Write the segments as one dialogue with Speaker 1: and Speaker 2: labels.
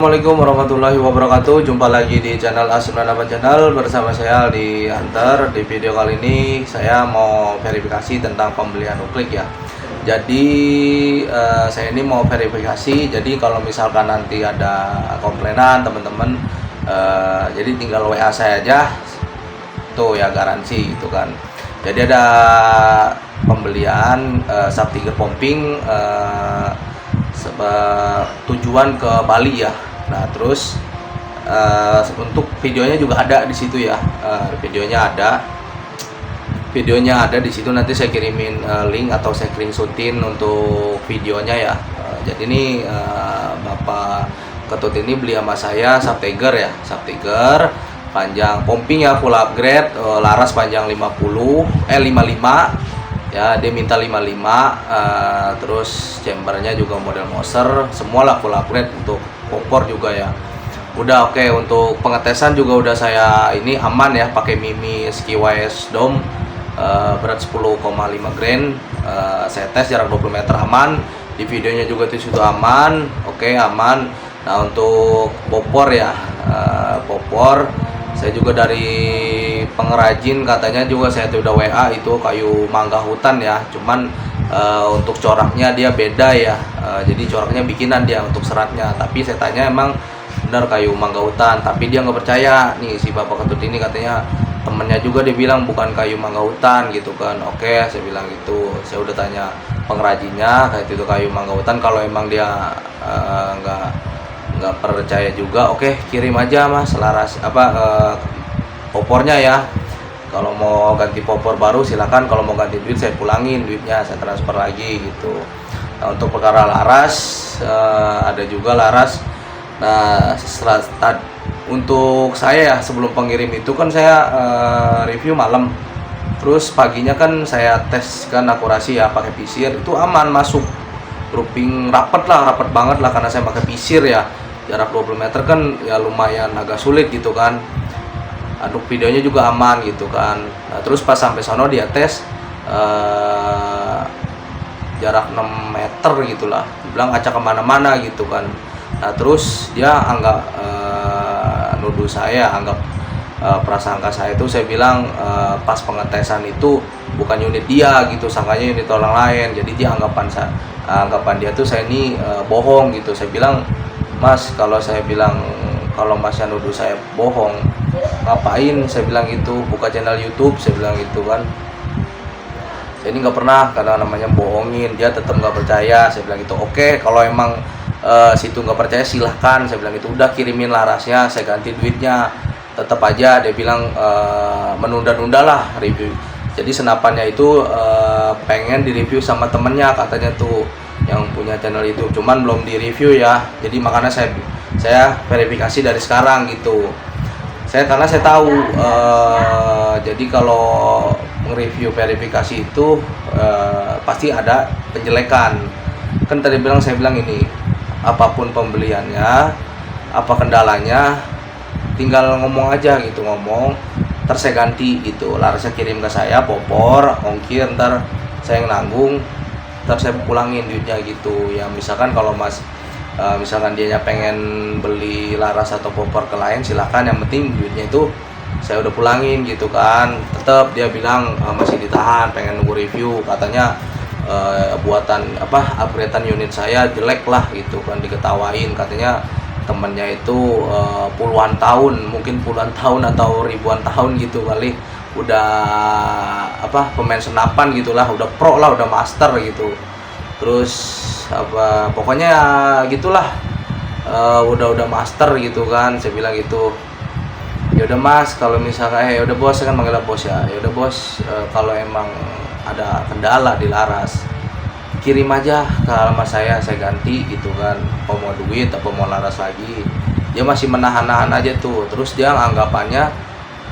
Speaker 1: Assalamualaikum warahmatullahi wabarakatuh. Jumpa lagi di channel A98 Channel bersama saya Aldi Hunter. Di video kali ini saya mau verifikasi tentang pembelian nuklik ya. Jadi saya ini mau verifikasi. Jadi kalau misalkan nanti ada komplainan teman-teman, jadi tinggal WA saya aja. Tuh ya, garansi itu kan. Jadi ada pembelian sub tiger pumping tujuan ke Bali ya. Nah terus untuk videonya juga ada di situ ya. Videonya ada di situ, nanti saya kirimin link atau saya screenshotin untuk videonya ya. Jadi ini Bapak Ketut ini beli sama saya sub tiger ya, sub tiger panjang pumping ya, full upgrade, laras panjang 55 ya, dia minta 55, terus chambernya juga model Moser, semualah full upgrade, untuk kompor juga ya. Udah oke. Untuk pengetesan juga udah saya ini aman ya, pakai Mimi SkyWise Dome, berat 10,5 gram, saya tes jarak 20 meter aman, di videonya juga itu sudah aman, oke aman. Nah untuk popor ya, popor saya juga dari pengrajin, katanya juga saya tuh udah WA, itu kayu mangga hutan ya, cuman untuk coraknya dia beda ya, jadi coraknya bikinan dia untuk seratnya, tapi saya tanya emang benar kayu mangga hutan, tapi dia nggak percaya nih si Bapak Ketut ini, katanya temennya juga dia bilang bukan kayu mangga hutan gitu kan. Oke saya bilang gitu, saya udah tanya pengrajinnya kayak itu kayu mangga hutan, kalau emang dia nggak percaya juga, oke kirim aja mas laras popornya ya. Kalau mau ganti popor baru silakan, kalau mau ganti duit saya pulangin duitnya, saya transfer lagi gitu. Nah untuk perkara laras, ada juga laras. Nah untuk saya ya, sebelum pengirim itu kan saya review malam, terus paginya kan saya tes kan akurasi ya pakai pisir, itu aman masuk grouping rapet banget lah, karena saya pakai pisir ya, jarak 20 meter kan ya lumayan agak sulit gitu kan. Untuk videonya juga aman gitu kan. Nah terus pas sampai sono dia tes jarak 6 meter gitulah, dibilang acak kemana-mana gitu kan. Nah terus dia anggap nuduh saya, anggap prasangka saya itu, saya bilang pas pengetesan itu bukan unit dia gitu, sangkanya unit orang lain, jadi dia anggapan dia tuh saya ini bohong gitu. Saya bilang, mas kalau saya bilang, kalau masnya nuduh saya bohong, ngapain saya bilang gitu, buka channel YouTube, saya bilang gitu kan. Saya ini nggak pernah, karena namanya bohongin, dia tetap nggak percaya. Saya bilang gitu, oke kalau emang situ nggak percaya silahkan, saya bilang itu, udah kirimin larasnya, saya ganti duitnya. Tetap aja dia bilang menunda-nunda lah review. Jadi senapannya itu pengen direview sama temennya katanya tuh, yang punya channel itu, cuman belum di review ya. Jadi makanya saya verifikasi dari sekarang gitu. Karena saya tahu jadi kalau nge-review verifikasi itu pasti ada penjelekan. Kan tadi saya bilang ini, apapun pembeliannya, apa kendalanya, tinggal ngomong aja gitu, ngomong ntar saya ganti gitu, larasnya kirim ke saya, popor, ongkir ntar saya yang nanggung, ntar saya pulangin duitnya gitu ya. Misalkan kalau mas misalkan dia pengen beli laras atau popor ke lain, silahkan, yang penting duitnya itu saya udah pulangin gitu kan. Tetap dia bilang masih ditahan, pengen nunggu review, katanya buatan upgradean unit saya jelek lah gitu kan, diketawain katanya temennya itu puluhan tahun, mungkin puluhan tahun atau ribuan tahun gitu kali, udah pemain senapan gitulah, udah pro lah, udah master gitu. Terus pokoknya ya gitulah, udah master gitu kan. Saya bilang gitu, ya udah mas, kalau misalkan ya udah bos, saya kan manggil bos ya, ya udah bos, kalau emang ada kendala di laras kirim aja ke alamat saya ganti gitu kan, apa mau duit apa mau laras lagi. Dia masih menahan-nahan aja tuh. Terus dia anggapannya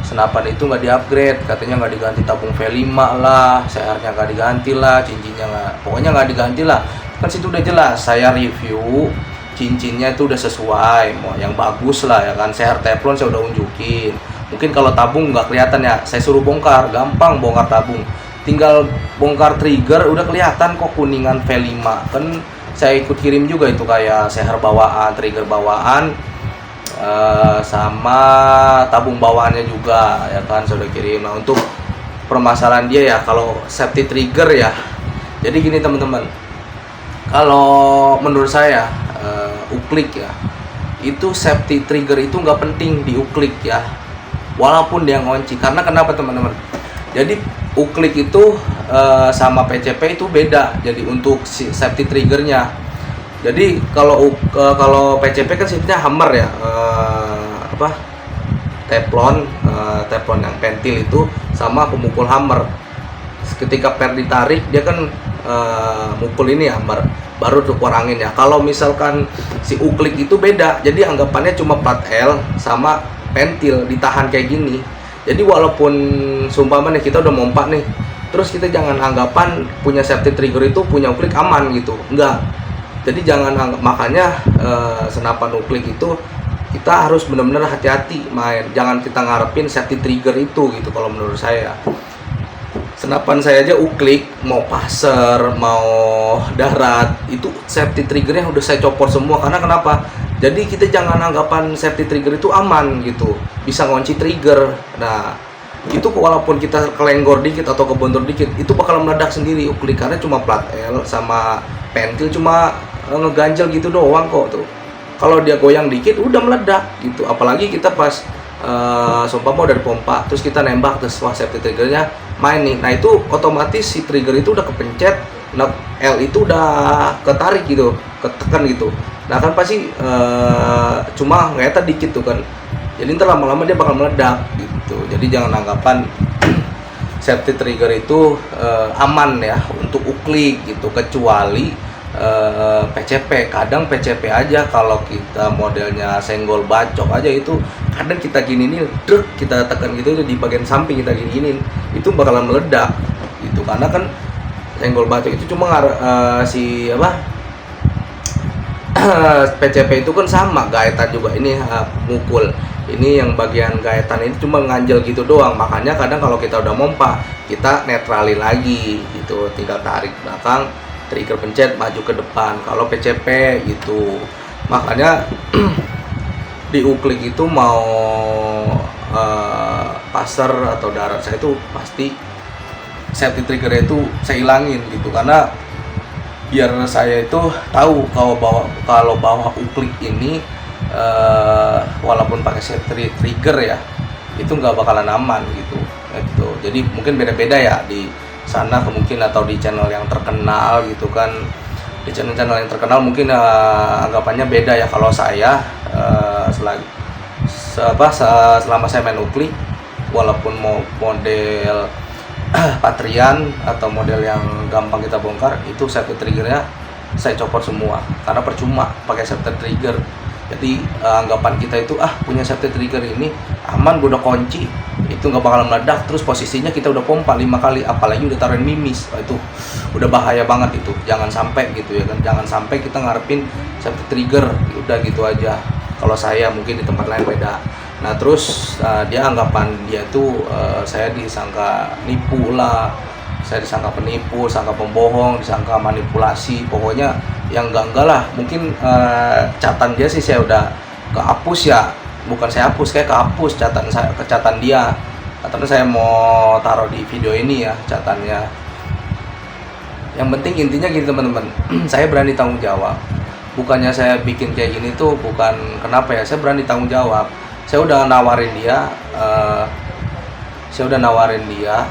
Speaker 1: senapan itu nggak di-upgrade, katanya nggak diganti tabung V5 lah, CR-nya nggak diganti lah, cincinnya pokoknya nggak diganti lah. Kan situ udah jelas, saya review cincinnya itu udah sesuai, mau yang bagus lah ya kan. CR teflon saya udah unjukin. Mungkin kalau tabung nggak kelihatan ya, saya suruh bongkar, gampang bongkar tabung, tinggal bongkar trigger udah kelihatan kok kuningan V5 kan. saya ikut kirim juga itu kayak seher bawaan, trigger bawaan, sama tabung bawaannya juga ya kan saya udah kirim. Nah untuk permasalahan dia ya kalau safety trigger ya, jadi gini teman-teman, kalau menurut saya uklik ya itu safety trigger itu nggak penting di uklik ya, walaupun dia ngunci. Karena kenapa teman-teman, jadi uklik itu sama PCP itu beda. Jadi untuk si safety triggernya, jadi kalau PCP kan sifatnya hammer ya, teflon, teflon yang pentil itu sama pemukul hammer. Ketika per ditarik dia kan mukul ini hammer, baru tuh keluar angin ya. Kalau misalkan si uklik itu beda, jadi anggapannya cuma plat L sama pentil ditahan kayak gini. Jadi walaupun seumpamanya kita udah mompa nih, terus kita jangan anggapan punya safety trigger itu punya uklik aman gitu, enggak. Jadi jangan makanya senapan uklik itu kita harus benar-benar hati-hati main, jangan kita ngarepin safety trigger itu gitu. Kalau menurut saya, senapan saya aja uklik, mau passer, mau darat, itu safety triggernya udah saya copot semua. Karena kenapa? Jadi kita jangan anggapan safety trigger itu aman gitu, bisa ngunci trigger. Nah itu walaupun kita kelenggor dikit atau kebontor dikit, itu bakal meledak sendiri uklik, karena cuma plat L sama pentil cuma ngeganjel gitu doang kok tuh. Kalau dia goyang dikit udah meledak gitu. Apalagi kita pas seumpama dari pompa terus kita nembak, terus wah safety triggernya main nih, nah itu otomatis si trigger itu udah kepencet, nah L itu udah ketarik gitu, ketekan gitu. Nah kan pasti cuma ngetet dikit tuh kan, jadi ntar lama-lama dia bakal meledak gitu. Jadi jangan anggapan safety trigger itu aman ya untuk uklik gitu, kecuali PCP. Kadang PCP aja kalau kita modelnya senggol bacok aja itu kadang kita gini nih, kita tekan gitu di bagian samping kita gini-giniin, itu bakalan meledak gitu. Karena kan senggol bacok itu cuma si PCP itu kan sama gaetan juga, ini mukul, ini yang bagian gaetan ini cuma nganjel gitu doang. Makanya kadang kalau kita udah mompa, kita netralin lagi gitu, tinggal tarik belakang, trigger pencet, maju ke depan. Kalau PCP gitu, makanya di uklik itu mau passer atau darat, saya itu pasti safety trigger itu saya hilangin gitu. Karena biar saya itu tahu kalau bawa uklik ini walaupun pakai safety trigger ya, itu nggak bakalan aman gitu. Jadi mungkin beda-beda ya di sana mungkin, atau di channel yang terkenal gitu kan. Di channel yang terkenal mungkin anggapannya beda ya. Kalau saya selama saya main uklik, walaupun mau model Patrian atau model yang gampang kita bongkar, itu safety triggernya saya copot semua, karena percuma pakai safety trigger. Jadi anggapan kita itu punya safety trigger ini aman, gue udah kunci, itu nggak bakalan meledak. Terus posisinya kita udah pompa 5 kali, apalagi udah taruhin mimis, itu udah bahaya banget itu. Jangan sampai gitu ya kan, jangan sampai kita ngarepin safety trigger, udah gitu aja. Kalau saya mungkin di tempat lain beda. Nah terus dia anggapan dia tuh saya disangka nipu lah, saya disangka penipu, disangka pembohong, disangka manipulasi, pokoknya yang enggak lah. Mungkin catatan dia sih saya udah kehapus ya, bukan saya hapus, kayak kehapus catatan dia. Katanya saya mau taruh di video ini ya catatannya. Yang penting intinya gini teman-teman, saya berani tanggung jawab. Bukannya saya bikin kayak gini tuh bukan kenapa ya, saya berani tanggung jawab. Saya udah nawarin dia,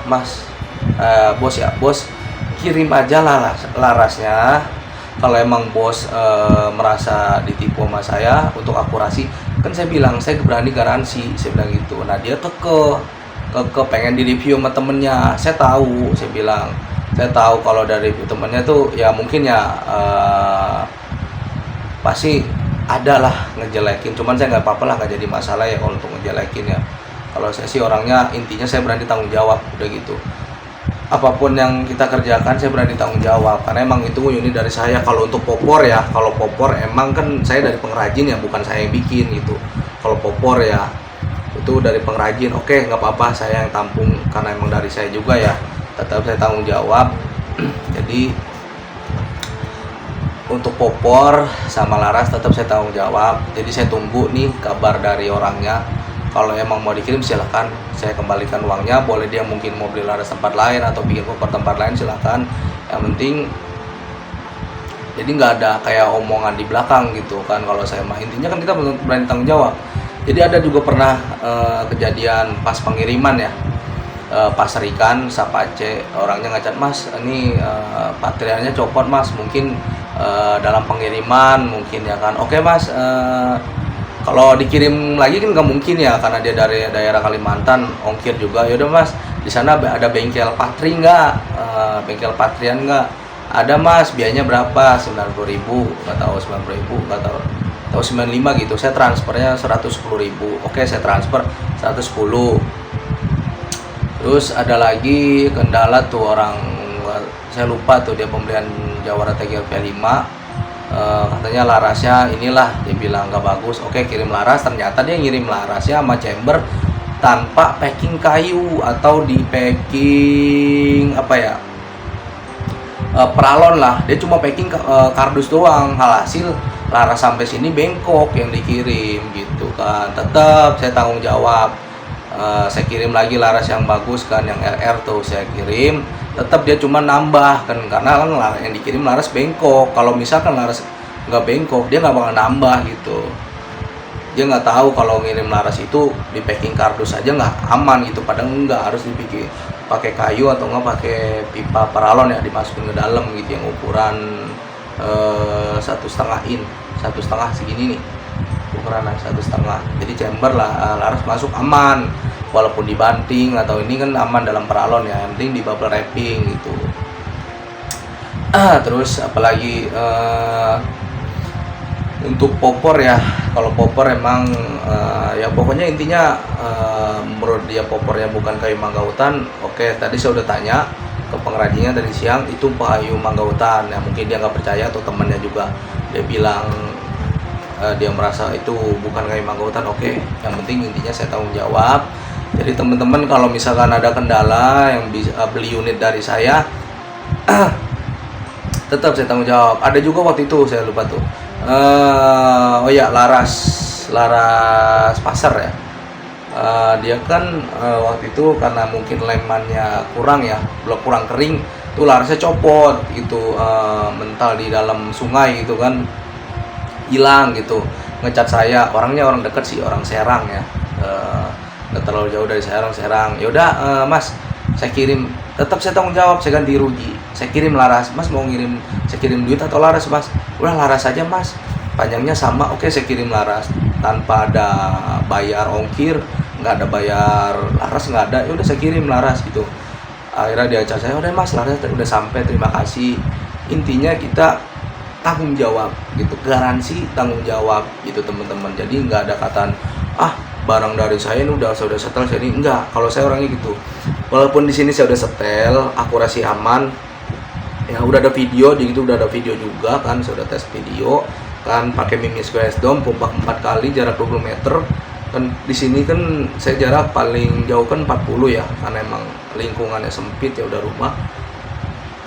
Speaker 1: Mas, bos ya, bos kirim aja lah larasnya. Kalau emang bos merasa ditipu sama saya untuk akurasi, kan saya bilang saya berani garansi, saya bilang gitu. Nah dia keke pengen direview sama temennya. Saya tahu, saya bilang saya tahu kalau dari review temennya tuh ya mungkin ya pasti ada lah ngejelekin, cuman saya nggak apa-apa lah, nggak jadi masalah ya kalau untuk ngejelekin ya. Kalau saya sih orangnya intinya saya berani tanggung jawab, udah gitu. Apapun yang kita kerjakan saya berani tanggung jawab, karena emang itu unit dari saya. Kalau untuk popor ya, kalau popor emang kan saya dari pengrajin ya, bukan saya yang bikin gitu. Kalau popor ya itu dari pengrajin, oke nggak apa-apa, saya yang tampung karena emang dari saya juga ya, tetap saya tanggung jawab. Jadi untuk popor sama laras tetap saya tanggung jawab. Jadi saya tunggu nih kabar dari orangnya. Kalau emang mau dikirim silahkan saya kembalikan uangnya. Boleh dia mungkin mau beli laras tempat lain atau bikin popor tempat lain silahkan. Yang penting jadi nggak ada kayak omongan di belakang gitu kan. Kalau saya mah intinya kan kita berani tanggung jawab. Jadi ada juga pernah kejadian pas pengiriman ya, pasar ikan Sapace, orangnya ngacat, mas ini patriannya copot mas, mungkin dalam pengiriman mungkin ya kan. Oke mas, kalau dikirim lagi kan nggak mungkin ya karena dia dari daerah Kalimantan, ongkir juga. Yaudah mas, di sana ada bengkel patri nggak, bengkel patrian nggak? Ada mas, biayanya berapa? 90.000, nggak tahu 90.000, nggak tahu 95 gitu. Saya transfernya 110.000. Oke, saya transfer 110. Terus ada lagi kendala tuh orang, saya lupa tuh, dia pembelian Jawara TGP 5, katanya larasnya inilah, dia bilang nggak bagus. Oke, kirim laras, ternyata dia ngirim larasnya sama chamber tanpa packing kayu atau di packing apa ya, peralon lah. Dia cuma packing kardus doang. Hasil laras sampai sini bengkok yang dikirim gitu kan. Tetap saya tanggung jawab. Saya kirim lagi laras yang bagus kan, yang RR tuh saya kirim. Tetap dia cuma nambah kan, karena kan yang dikirim laras bengkok. Kalau misalkan laras nggak bengkok, dia nggak bakal nambah gitu. Dia nggak tahu kalau ngirim laras itu di packing kardus aja nggak aman gitu. Padahal nggak, harus dipikir pakai kayu atau nggak pakai pipa paralon ya, dimasukin ke dalam gitu, yang ukuran 1,5 in, 1,5 segini nih ukuran 1,5. Jadi chamber lah, laras masuk aman, walaupun dibanting atau ini kan aman dalam paralon ya, yang penting di bubble wrapping gitu. Terus apalagi untuk popor ya, kalau popor emang ya pokoknya intinya menurut dia popornya bukan kayu mangga hutan. Oke, tadi saya udah tanya ke pengrajinnya tadi siang, itu kayu mangga hutan ya. Mungkin dia nggak percaya, atau temannya juga dia bilang dia merasa itu bukan kayu mangga hutan. Oke, yang penting intinya saya tanggung jawab. Jadi teman-teman kalau misalkan ada kendala yang bisa beli unit dari saya tetap saya tanggung jawab. Ada juga waktu itu saya lupa tuh, oh ya, laras pasar ya. Dia kan waktu itu karena mungkin lemannya kurang ya, belum kurang kering tuh, larasnya copot gitu, mental di dalam sungai gitu kan, hilang gitu. Ngecat saya, orangnya orang dekat sih, orang Serang ya, nggak terlalu jauh dari Serang. Yaudah mas, saya kirim, tetap saya tanggung jawab, saya ganti rugi, saya kirim laras. Mas mau ngirim, saya kirim duit atau laras mas? Udah laras aja mas, panjangnya sama. Oke, saya kirim laras tanpa ada bayar ongkir, nggak ada bayar laras, nggak ada. Ya udah saya kirim laras gitu. Akhirnya dia chat saya, udah mas laras udah sampai, terima kasih. Intinya kita tanggung jawab gitu, garansi tanggung jawab gitu teman-teman. Jadi nggak ada kataan barang dari saya ini udah setel, saya ini enggak. Kalau saya orangnya gitu, walaupun di sini saya udah setel, akurasi aman ya, udah ada video, jadi itu udah ada video juga kan, saya udah tes video kan, pakai Mimis QS Dom, pompa 4 kali, jarak 20 meter kan. Di sini kan saya jarak paling jauh kan 40 ya, karena emang lingkungannya sempit ya, udah rumah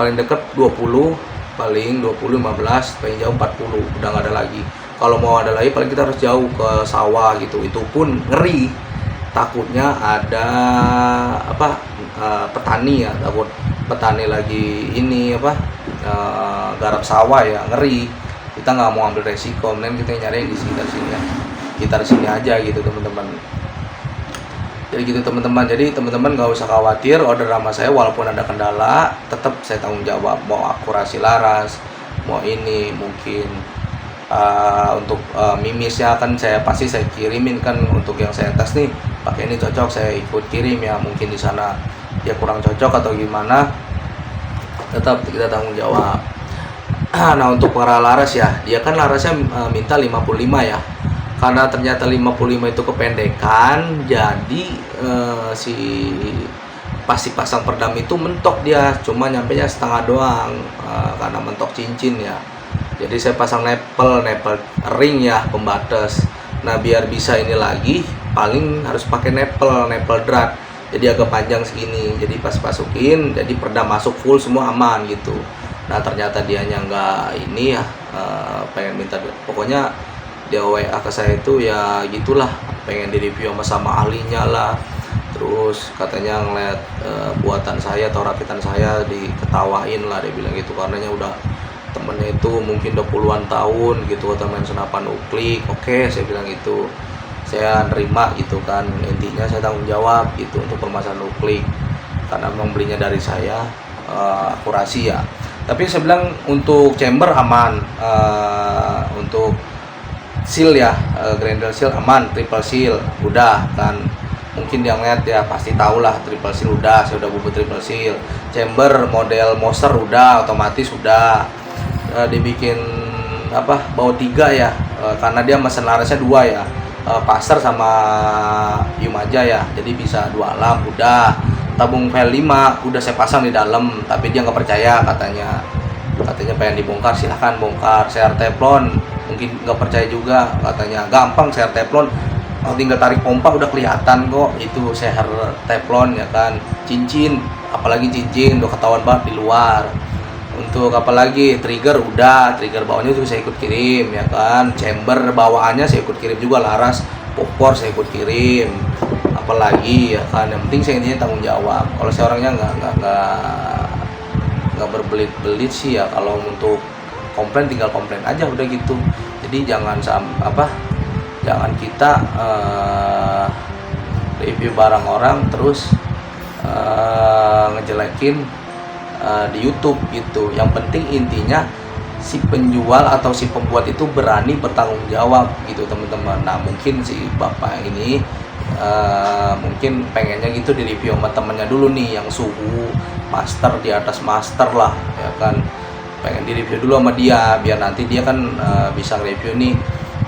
Speaker 1: paling dekat 20, paling 20, 15, paling jauh 40, udah nggak ada lagi. Kalau mau ada lagi paling kita harus jauh ke sawah gitu, itu pun ngeri, takutnya ada petani ya, takut petani lagi ini garap sawah ya, ngeri. Kita nggak mau ambil resiko, mending kita nyari di sekitar sini ya, sekitar sini aja gitu teman-teman. Jadi gitu teman-teman, jadi teman-teman nggak usah khawatir order sama saya, walaupun ada kendala tetap saya tanggung jawab. Mau akurasi laras, mau ini mungkin untuk mimisnya kan pasti saya kirimin kan, untuk yang saya tes nih pakai ini cocok, saya ikut kirim ya. Mungkin di sana dia kurang cocok atau gimana, tetap kita tanggung jawab. Nah untuk para laras ya, dia kan larasnya minta 55 ya, karena ternyata 55 itu kependekan, jadi si pasti pasang perdam itu mentok, dia cuma nyampenya setengah doang, karena mentok cincin ya. Jadi saya pasang nepel ring ya, pembatas. Nah biar bisa ini lagi, paling harus pakai nepel drat, jadi agak panjang segini. Jadi pas masukin, jadi perdam masuk full semua aman gitu. Nah ternyata dianya nggak ini ya, pengen minta, pokoknya dia WA ke saya itu ya gitulah, pengen di review sama ahlinya lah, terus katanya ngeliat buatan saya atau rakitan saya diketawain lah, dia bilang gitu, karenanya udah temennya itu mungkin udah puluhan tahun gitu kata main senapan nuklik. Oke, saya bilang gitu, saya nerima gitu kan, intinya saya tanggung jawab gitu untuk permasalahan nuklik karena memang belinya dari saya, akurasi ya. Tapi saya bilang untuk chamber aman, untuk seal ya, Grendel seal aman, triple seal udah kan, mungkin yang lihat ya pasti tahu lah, triple seal udah, saya udah bubut triple seal. Chamber model monster udah, otomatis udah, dibikin apa baut 3 ya, karena dia mesin larasnya 2 ya, pasar sama Yum aja ya, jadi bisa 2 alam udah. Tabung VL5 udah saya pasang di dalam, tapi dia nggak percaya, katanya pengen dibongkar, silahkan bongkar. Share teflon mungkin nggak percaya juga, katanya gampang share teflon, tinggal tarik pompa udah kelihatan kok itu share teflon ya kan. Cincin, apalagi cincin udah ketahuan banget di luar. Untuk apalagi trigger udah, trigger bawahnya juga saya ikut kirim ya kan. Chamber bawaannya saya ikut kirim juga, laras popor saya ikut kirim, apalagi ya kan. Yang penting saya intinya tanggung jawab. Kalau saya orangnya nggak berbelit-belit sih ya, kalau untuk komplain tinggal komplain aja udah gitu. Jadi jangan jangan kita review barang orang terus ngejelekin di YouTube gitu. Yang penting intinya si penjual atau si pembuat itu berani bertanggung jawab gitu teman-teman. Nah mungkin si bapak ini mungkin pengennya gitu di review sama temennya dulu nih yang suhu master, di atas master lah ya kan, pengen di review dulu sama dia biar nanti dia kan bisa review nih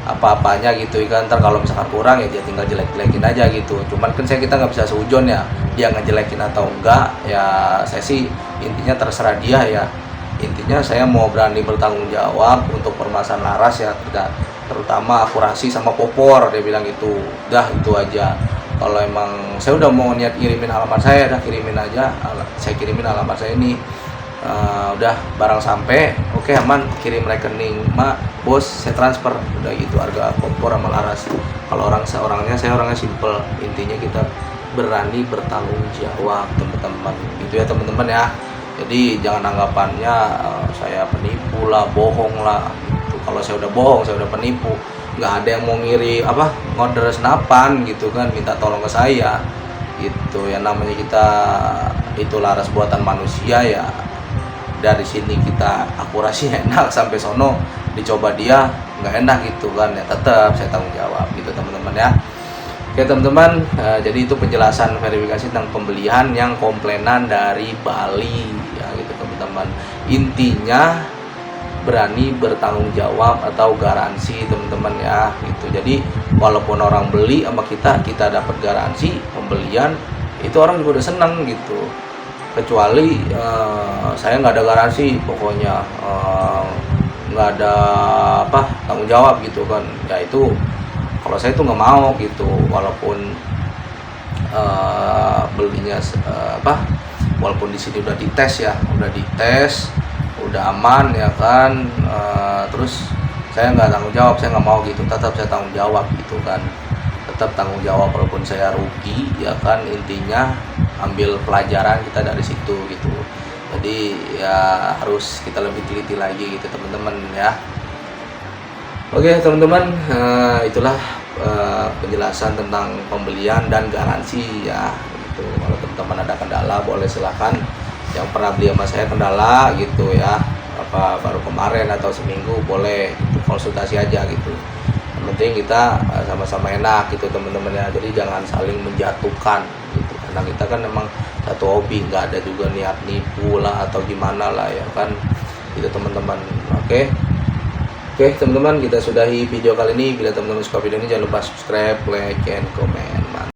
Speaker 1: apa-apanya gitu kan. Ntar kalau misalkan kurang ya dia tinggal jelek-jelekin aja gitu. Cuman kan kita nggak bisa seujon ya dia ngejelekin atau enggak ya, saya sih intinya terserah dia ya. Intinya saya mau berani bertanggung jawab untuk permasalahan laras ya, terutama akurasi sama popor, dia bilang gitu. Udah itu aja. Kalau emang saya udah mau niat kirimin alamat saya, udah kirimin aja, saya kirimin alamat saya ini. Udah barang sampai oke, aman, kirim rekening mak bos, saya transfer, udah gitu harga popor sama laras. Kalau saya orangnya simple, intinya kita berani bertanggung jawab teman-teman gitu ya teman-teman ya. Jadi jangan anggapannya saya penipu lah, bohong lah gitu. Kalau saya udah bohong, saya udah penipu, nggak ada yang mau ngiri ngorder senapan gitu kan, minta tolong ke saya gitu. Yang namanya kita itu laras buatan manusia ya, dari sini kita akurasinya enak, sampai sono dicoba dia nggak enak gitu kan ya, tetap saya tanggung jawab gitu teman-teman ya. Oke teman-teman, jadi itu penjelasan verifikasi tentang pembelian yang komplainan dari Bali ya gitu teman-teman. Intinya berani bertanggung jawab atau garansi teman-teman ya gitu. Jadi walaupun orang beli sama kita dapat garansi pembelian, itu orang juga udah senang gitu. Kecuali saya nggak ada garansi, pokoknya nggak ada tanggung jawab gitu kan ya, itu kalau saya tuh nggak mau gitu. Walaupun belinya walaupun di sini udah dites ya, udah aman ya kan, terus saya nggak tanggung jawab, saya nggak mau gitu. Tetap saya tanggung jawab gitu kan, tetap tanggung jawab walaupun saya rugi ya kan. Intinya ambil pelajaran kita dari situ gitu. Jadi ya harus kita lebih teliti lagi gitu teman-teman ya. Oke teman-teman, itulah penjelasan tentang pembelian dan garansi ya gitu. Kalau teman-teman ada kendala boleh silahkan, yang pernah beli sama saya kendala gitu ya, baru kemarin atau seminggu, boleh gitu, konsultasi aja gitu. Yang penting kita sama-sama enak gitu teman-teman ya. Jadi jangan saling menjatuhkan gitu, karena kita kan memang satu hobi, nggak ada juga niat nipu lah atau gimana lah ya kan gitu teman-teman. Oke teman-teman, kita sudahi video kali ini. Bila teman-teman suka video ini jangan lupa subscribe, like, and comment.